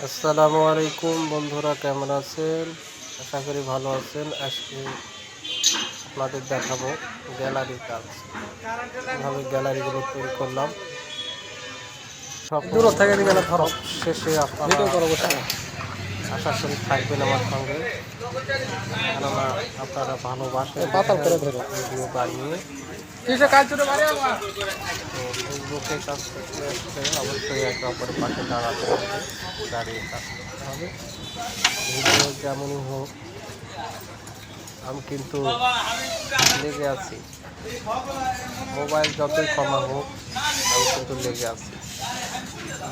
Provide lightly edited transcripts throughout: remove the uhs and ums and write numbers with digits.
আসসালামু আলাইকুম বন্ধুরা, কেমন আছেন? আশা করি ভালো আছেন। আজকে আপনাদের দেখাবো গ্যালারির কাজ, কিভাবে গ্যালারিগুলো তৈরি করলাম। সব দূর থেকে দিবেন ধরো শেষে আপনারা ভিডিও করো বসে আশা করি থাকবেন আমার সঙ্গে, কেননা আপনারা ভালোবাসেন পাতাল করে ধরো ভিডিও বানিয়ে। কিসে কাজ ছোট বাড়ি আমার তো ফেসবুকে কাজ করতে আসলে অবশ্যই একে অপরের পাশে দাঁড়াতে হবে, দাঁড়িয়ে কাজ করতে হবে। ভিডিও যেমনই হোক, আমি কিন্তু লেগে আছি। মোবাইল যতই কমা হোক, আমি কিন্তু লেগে আছি।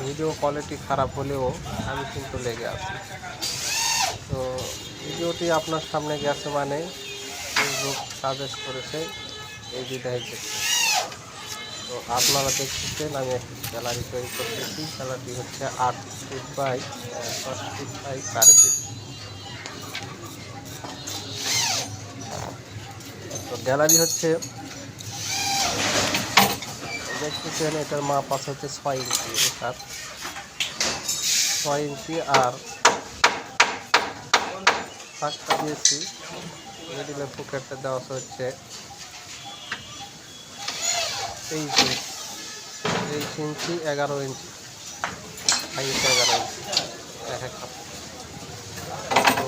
ভিডিও কোয়ালিটি খারাপ হলেও আমি কিন্তু লেগে আছি। তো ভিডিওটি আপনার সামনে গেছে মানে ফেসবুক সাজেস্ট করেছে এই বিধায় গেছে। তো আপনারা দেখতেছেন আমি একটি গ্যালারি তৈরি করতেছি। গ্যালারি হচ্ছে 8 feet by 10 feet by 4 feet. তো গ্যালারি হচ্ছে দেখতেছেন, এটার মাপ আছে হচ্ছে 6 ইঞ্চি। এটার 6 ইঞ্চি আর ফাঁকটা দিয়েছি, মিডিলের পকেটটা দেওয়া হচ্ছে 23 ইঞ্চি, 23 ইঞ্চি 11 ইঞ্চি, 11 ইঞ্চি এক একটা। তো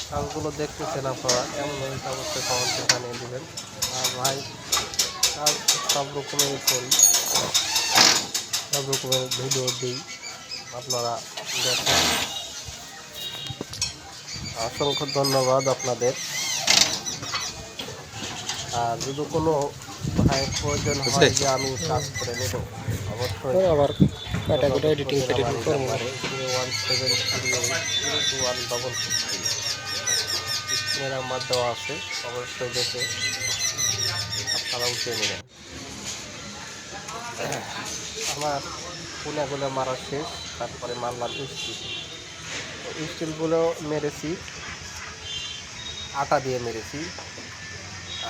কাজগুলো দেখতেছেন আপনারা, কেমন হয়েছে অবশ্যই কমেন্টে জানিয়ে দেবেন। আর ভাই, কাজ সব রকমেরই করি, সব রকমের ভিডিও দিই, আপনারা দেখেন। অসংখ্য ধন্যবাদ আপনাদের। আর যদি কোনো ভাইয়ের প্রয়োজন হয় যে আমি কাজ করে নেব, অবশ্যই আবার কাটাকুটা এডিটিং ফেডিটিং করবো। 01738021663 স্ক্রিনে নাম্বার দেওয়া আছে, অবশ্যই দেখে আপনারা উঠে নেবেন। আমার পুনাগুলো মারা শেষ, তারপরে মারলাম স্টিল। স্টিলগুলো মেরেছি, আটা দিয়ে মেরেছি।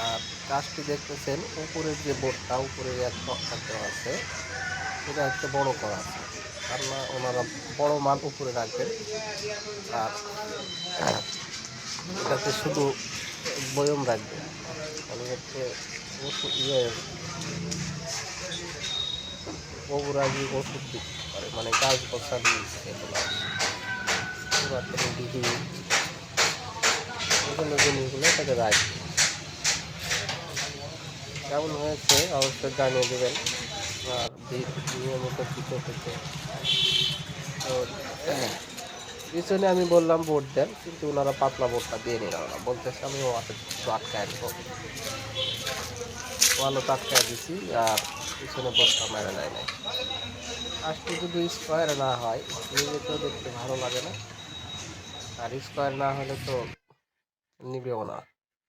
আর কাজটি দেখতেছেন, উপরের যে বোর্ডটা, উপরের এক তক্তা দেওয়া আছে, এটা হচ্ছে বড় করা আছে, কারণ ওনারা বড় মাল উপরে রাখবেন। আর এটাতে শুধু বয়ম রাখবে, মানে হচ্ছে ওষুধ বগুড়া যে ওষুধ বিক্রি করে, মানে গাছ গোছালি এগুলো, পুরাতন ডিবি, এগুলো জিনিসগুলো এটাতে রাখবে। কেমন হয়েছে অবশ্যই জানিয়ে দেবেন। আর নিয়মিত ভিডিও পেতে তো পিছনে আমি বললাম বোর্ড দেন, কিন্তু ওনারা পাতলা বোর্ডটা দিয়ে নিলাম না, বলতেছে আমি আটকায় দিব, ভালো তো আটকায় দিছি। আর পিছনে বোর্ডটা মেরে দেয় নাই। আসতে যদি স্কোয়ার না হয়, নিজেকেও দেখতে ভালো লাগে না, আর স্কোয়ার না হলে তো নিবেও না।